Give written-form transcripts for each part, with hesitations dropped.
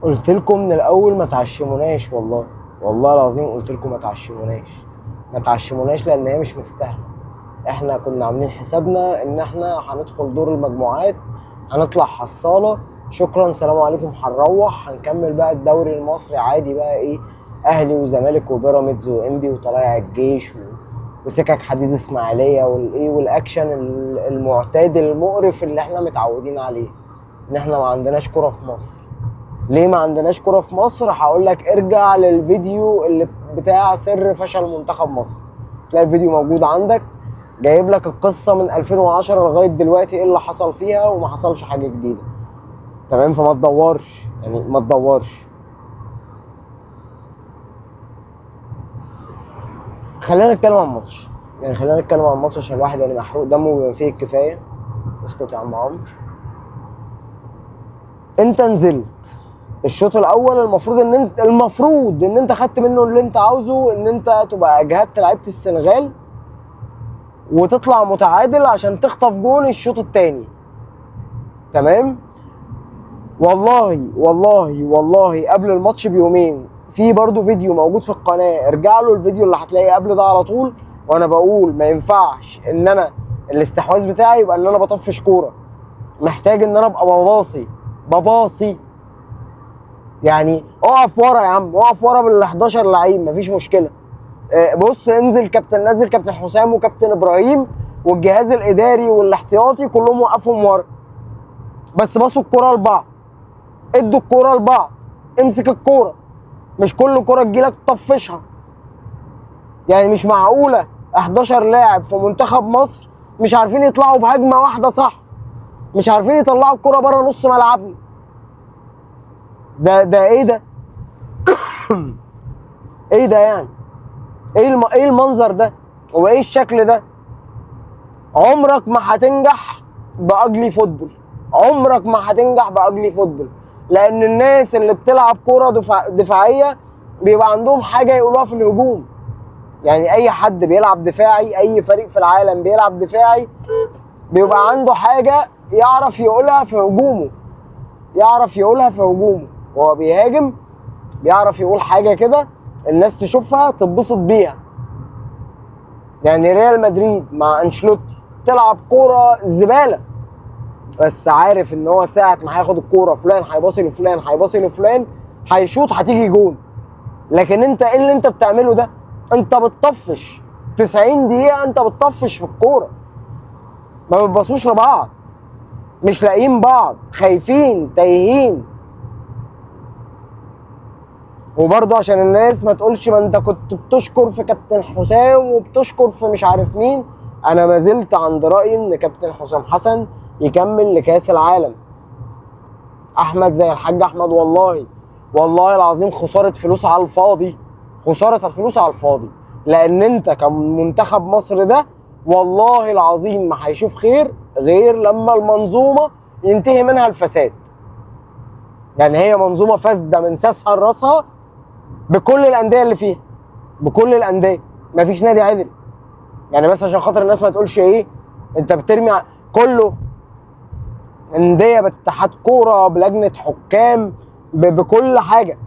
قلت لكم من الاول ما تعشموناش، والله العظيم قلت لكم ما تعشموناش لان هي مش مستاهله. احنا كنا عاملين حسابنا ان احنا هندخل دور المجموعات، هنطلع حصاله، شكرا سلام عليكم، هنروح هنكمل بقى الدوري المصري عادي بقى، ايه، اهلي وزمالك وبيراميدز وانبي وطلائع الجيش وسكك حديد اسماعيليه والايه والاكشن المعتاد المقرف اللي احنا متعودين عليه. ان احنا ما عندناش كرة في مصر. ليه ما عندناش كرة في مصر؟ هقول لك ارجع للفيديو اللي بتاع سر فشل منتخب مصر، تلاقي الفيديو موجود عندك، جايب لك القصة من 2010 لغاية دلوقتي ايه اللي حصل فيها، وما حصلش حاجة جديدة. تمام؟ فما تدورش، يعني ما تدورش. خلينا نتكلم عن الماتش، عشان الواحد يعني محروق دمه بما فيه الكفاية. اسكت يا عم عمرو. انت نزلت الشوط الاول، المفروض ان انت خدت منه اللي انت عاوزه، ان انت تبقى اجهدت لعيبه السنغال وتطلع متعادل عشان تخطف جون الشوط الثاني. تمام؟ والله قبل الماتش بيومين في برضو فيديو موجود في القناه، ارجع له الفيديو اللي هتلاقيه قبل ده على طول، وانا بقول ما ينفعش ان انا الاستحواذ بتاعي يبقى ان انا بطفش كوره، محتاج ان انا ابقى بباصي. يعني اقف ورا يا عم، اقف ورا بال 11 لعيب مفيش مشكله. بص، نزل كابتن حسام وكابتن ابراهيم والجهاز الاداري والاحتياطي كلهم وقفهم ورا، بس بصوا الكوره لبعض، ادوا الكوره لبعض، امسك الكوره، مش كل كوره تجيلك تطفشها. يعني مش معقوله 11 لاعب في منتخب مصر مش عارفين يطلعوا بهجمه واحده صح، مش عارفين يطلعوا الكوره بره نص ملعبنا. ده ايه ده؟ ايه ده يعني؟ ايه المنظر ده؟ هو ايه الشكل ده؟ عمرك ما هتنجح باجلي فوتبول، لان الناس اللي بتلعب كوره دفاعيه بيبقى عندهم حاجه يقولوها في الهجوم. يعني اي حد بيلعب دفاعي، اي فريق في العالم بيلعب دفاعي بيبقى عنده حاجه يعرف يقولها في هجومه، وهو بيهاجم بيعرف يقول حاجه كده الناس تشوفها تتبسط بيها. يعني ريال مدريد مع انشيلوتي تلعب كوره زباله، بس عارف ان هو ساعه ما هياخد الكوره فلان هيباصي لفلان هيشوط هتيجي جون. لكن انت ايه اللي انت بتعمله ده؟ انت بتطفش 90 دقيقه، انت بتطفش في الكوره، ما بتبصوش لبعض، مش لاقيين بعض، خايفين تايهين. وبرضه عشان الناس ما تقولش ما انت كنت بتشكر في كابتن حسام وبتشكر في مش عارف مين، انا ما زلت عند رايي ان كابتن حسام حسن يكمل لكاس العالم. احمد زي الحاج احمد، والله العظيم خساره فلوس على الفاضي، لان انت كمنتخب مصر ده والله العظيم ما هيشوف خير غير لما المنظومه ينتهي منها الفساد. يعني هي منظومه فاسده من ساسها لراسها بكل الانديه اللي فيها، مفيش نادي عدل. يعني بس عشان خاطر الناس ما تقولش ايه انت بترمي كله، انديه باتحاد كوره بلجنه حكام بكل حاجه،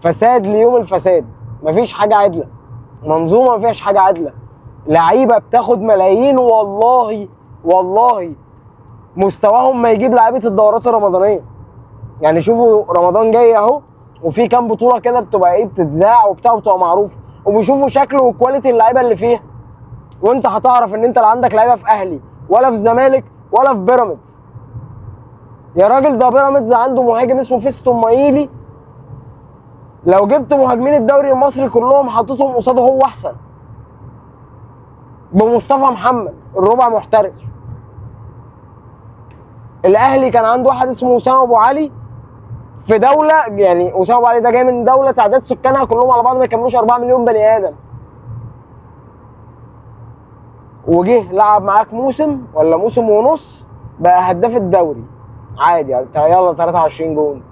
فساد ليوم الفساد، مفيش حاجه عادله، منظومه ما فيهاش حاجه عادله، لعيبه بتاخد ملايين، والله مستواهم ما يجيب لعيبه الدورات الرمضانيه. يعني شوفوا رمضان جاي اهو، وفي كام بطوله كده بتبقى ايه بتتذاع وبتاع وبتبقى معروفه، وبيشوفوا شكل وكواليتي اللعيبه اللي فيها، وانت هتعرف ان انت لا عندك لعيبه في اهلي ولا في زمالك ولا في بيراميدز. يا راجل ده بيراميدز عنده مهاجم اسمه فيستون مايلي، لو جبت مهاجمين الدوري المصري كلهم حطيتهم قصاده هو احسن، بمصطفى محمد الربع محترف. الاهلي كان عنده واحد اسمه اسامه ابو علي في دوله، يعني اسامه ابو علي ده جاي من دوله تعداد سكانها كلهم على بعض ما يكملوش 4 مليون بني ادم، وجه لعب معاك موسم ولا موسم ونص بقى هداف الدوري عادي، يلا 23 جون.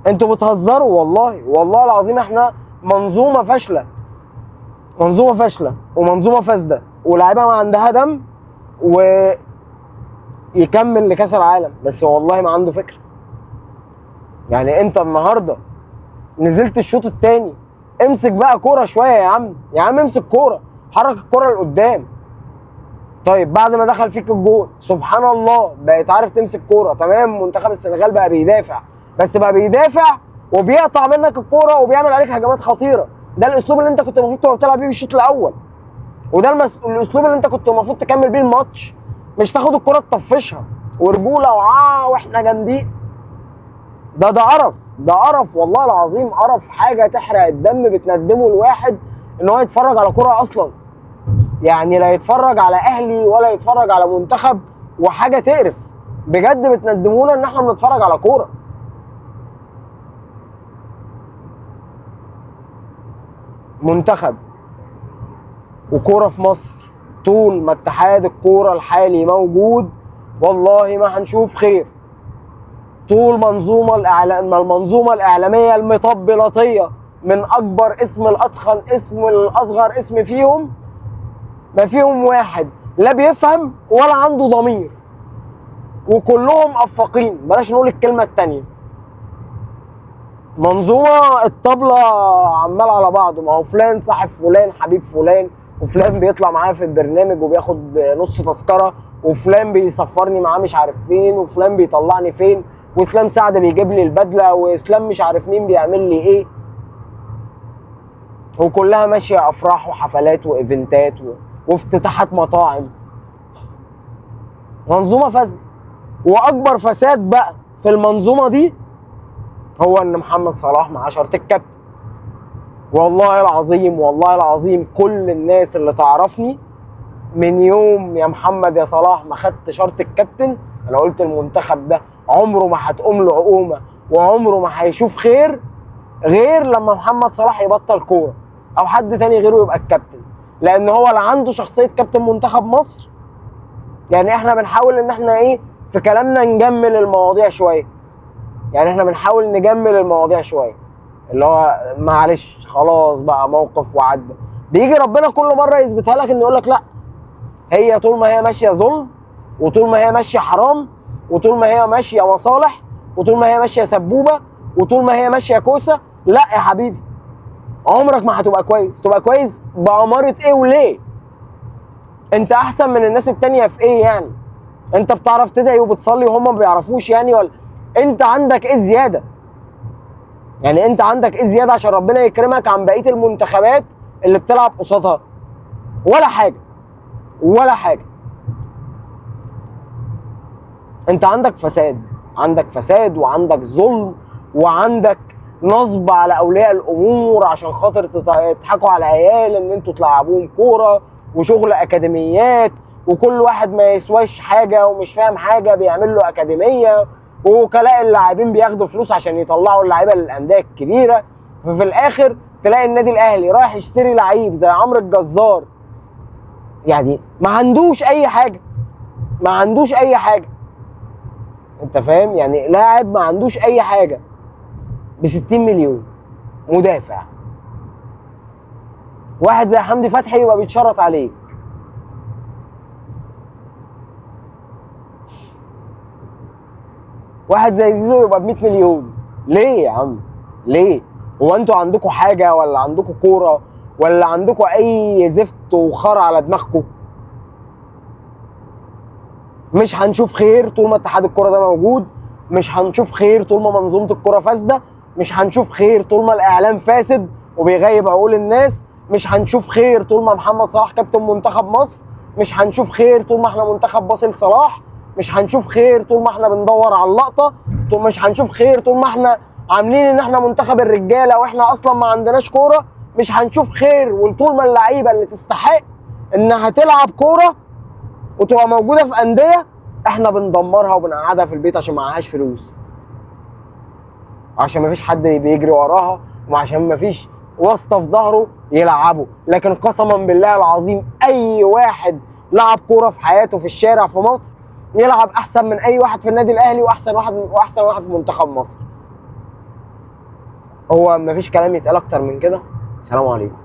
انتوا بتهزروا، والله العظيم احنا منظومه فاشله ومنظومه فاسده، ولاعيبه ما عندها دم، يكمل لكاس العالم، بس والله ما عنده فكره. يعني انت النهارده نزلت الشوط الثاني، امسك بقى كوره شويه يا عم، يا عم امسك كوره، حرك الكوره لقدام. طيب بعد ما دخل فيك الجول سبحان الله بقيت عارف تمسك كوره، تمام. منتخب السنغال بقى بيدافع، بس بقى بيدافع وبيقطع منك الكوره وبيعمل عليك هجمات خطيره. ده الاسلوب اللي انت كنت المفروض تبقى بتلعب بيه الشوط الاول، وده الاسلوب اللي انت كنت المفروض تكمل بيه الماتش، مش تاخد الكوره تطفشها ورجوله واحنا جامدين. ده قرف، ده قرف والله العظيم، قرف، حاجه تحرق الدم، بتندمه الواحد ان هو يتفرج على كوره اصلا. يعني لا يتفرج على اهلي ولا يتفرج على منتخب، وحاجه تقرف بجد، بتندمونا ان احنا بنتفرج على كوره. منتخب وكوره في مصر طول ما اتحاد الكوره الحالي موجود والله ما هنشوف خير. طول المنظومه الاعلاميه المطبلاتيه، من اكبر اسم لاتخن اسم لاصغر اسم فيهم، ما فيهم واحد لا بيفهم ولا عنده ضمير، وكلهم افاقين، بلاش نقول الكلمه التانيه. منظومه الطبله عمال على بعضه، ما هو فلان صاحب فلان حبيب فلان، وفلان بيطلع معايا في البرنامج وبياخد نص تذكره، وفلان بيسفرني معاه مش عارف فين، وفلان بيطلعني فين، واسلام سعد بيجيب لي البدله، واسلام مش عارف مين بيعمل لي ايه، وكلها ماشيه افراح وحفلات وايفنتات وافتتاحات مطاعم. منظومه فاسده. واكبر فساد بقى في المنظومه دي هو ان محمد صلاح معاه شرط الكابتن. والله العظيم والله العظيم كل الناس اللي تعرفني من يوم يا محمد يا صلاح ما خدت شرط الكابتن، انا قلت المنتخب ده عمره ما هتقوم له عقومه وعمره ما هيشوف خير غير لما محمد صلاح يبطل كوره او حد تاني غيره يبقى الكابتن، لان هو لا عنده شخصيه كابتن منتخب مصر. يعني احنا بنحاول ان احنا ايه في كلامنا نجمل المواضيع شويه، يعني احنا بنحاول نجمل المواضيع شويه، اللي هو معلش خلاص بقى موقف وعدى. بيجي ربنا كل مره يثبتها لك، ان يقول لك لا، هي طول ما هي ماشيه ظلم، وطول ما هي ماشيه حرام، وطول ما هي ماشيه مصالح، وطول ما هي ماشيه سبوبه، وطول ما هي ماشيه كوسه، لا يا حبيبي عمرك ما هتبقى كويس. تبقى كويس بأمارة ايه وليه؟ انت احسن من الناس التانية في ايه يعني؟ انت بتعرف تدعي وبتصلي وهم ما بيعرفوش يعني؟ ولا انت عندك ايه زياده؟ يعني انت عندك ايه زياده عشان ربنا يكرمك عن بقيه المنتخبات اللي بتلعب قصادها؟ ولا حاجه، ولا حاجه. انت عندك فساد، عندك فساد وعندك ظلم وعندك نصب على اولياء الامور عشان خاطر تضحكوا على العيال ان انتوا تلعبوهم كوره، وشغل اكاديميات، وكل واحد ما يسواش حاجه ومش فاهم حاجه بيعمل له اكاديميه، ووكلاء اللاعبين بياخدوا فلوس عشان يطلعوا اللعيبه للانديه الكبيره. ففي الاخر تلاقي النادي الاهلي رايح يشتري لعيب زي عمرو الجزار، يعني ما عندوش اي حاجه، ما عندوش اي حاجه، انت فاهم؟ يعني لاعب ما عندوش اي حاجه ب 60 مليون، مدافع. واحد زي حمدي فتحي يبقى بيتشرط عليك. واحد زي زيزو يبقى ب 100 مليون. ليه يا عم؟ ليه؟ هو انتوا عندكم حاجه ولا عندكم كوره ولا عندكم اي زفت وخرا على دماغكم؟ مش هنشوف خير طول ما اتحاد الكوره ده موجود، مش هنشوف خير طول ما منظومه الكوره فاسده، مش هنشوف خير طول ما الاعلام فاسد وبيغيب عقول الناس، مش هنشوف خير طول ما محمد صلاح كابتن منتخب مصر، مش هنشوف خير طول ما احنا منتخب باصل صلاح، مش هنشوف خير طول ما احنا بندور على اللقطه، مش هنشوف خير طول ما احنا عاملين ان احنا منتخب الرجاله واحنا اصلا ما عندناش كوره، مش هنشوف خير وطول ما اللعيبه اللي تستحق انها تلعب كوره وتبقى موجوده في انديه احنا بندمرها وبنقعدها في البيت عشان معهاش فلوس، عشان ما فيش حد بيجري وراها، وعشان ما فيش واسطه في ظهره يلعبه. لكن قسما بالله العظيم اي واحد لعب كوره في حياته في الشارع في مصر يلعب احسن من اي واحد في النادي الاهلي، واحسن واحد في منتخب مصر. هو ما فيش كلام يتقال اكتر من كده. السلام عليكم.